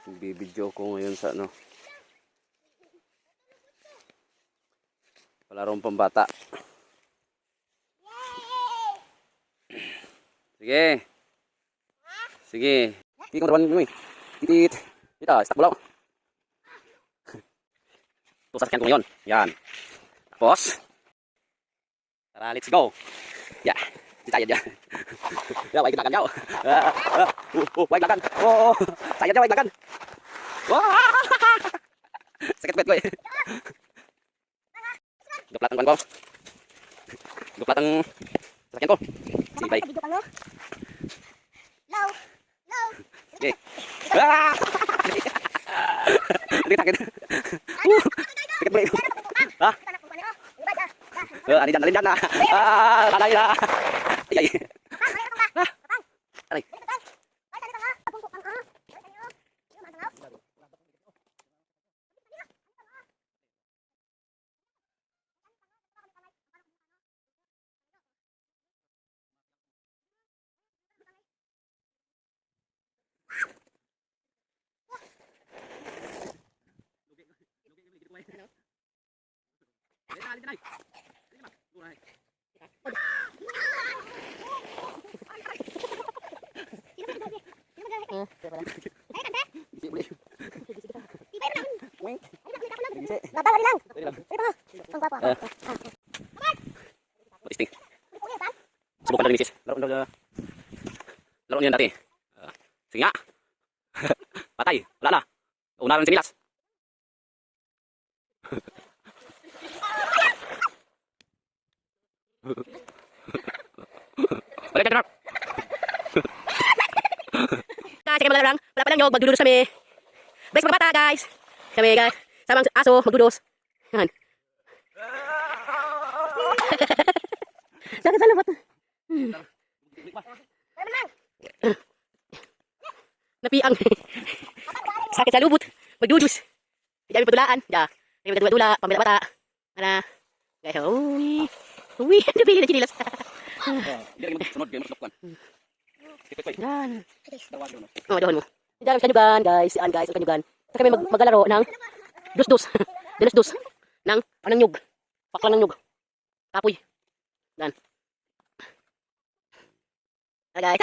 Bibidyo ko ngayon sa ano, palarong pambata. Sige. Sige. Hindi ko naman mo eh. Titit. Kita, stop mo lang. Ito, sasakyan ko ngayon. Yan. Tapos. Tara, let's go. Ya. Si Sayad yan. Ya, wag lagan yaw. Wag lagan. Oh, Sayad ya, wag lagan. Wah! Sakit-sakit ko eh. Duplat ang ko. Duplat ang sasakyan ko. Si bike. Okay. Ah! Sakit-sakit. Sakit balik. Ha? Alin dyan na. Alay na. Ay, ay. Alay. Subukan dari misis. Laro niyan dati. Sige nga. Patay. Wala na. Unaran si Milas. Balik ka na. Kasi kami lang. Wala pa lang yung magdududos kami. Best mga bata guys. Kami guys. Samang aso magdududos. Yan. Sakit sa lubot. Napiang. Sakit sa lubot. Magdudus. Hindi kami patulaan. Ya. Kami kadula-dula. Pamilya-bata. Ano. Guys. Uwi. Uwi. Napili na chinilas. Hindi rin sunod. Hindi masulokkan. Yan. Oh, doon mo. Diyan ang kanyugan guys. Yan guys. Ang kanyugan. Sa kami maglalaro ng dus-dus. Dinos-dus. Ng anong nyug. Paklang ng nyug. Kapoy. Dan. Guys.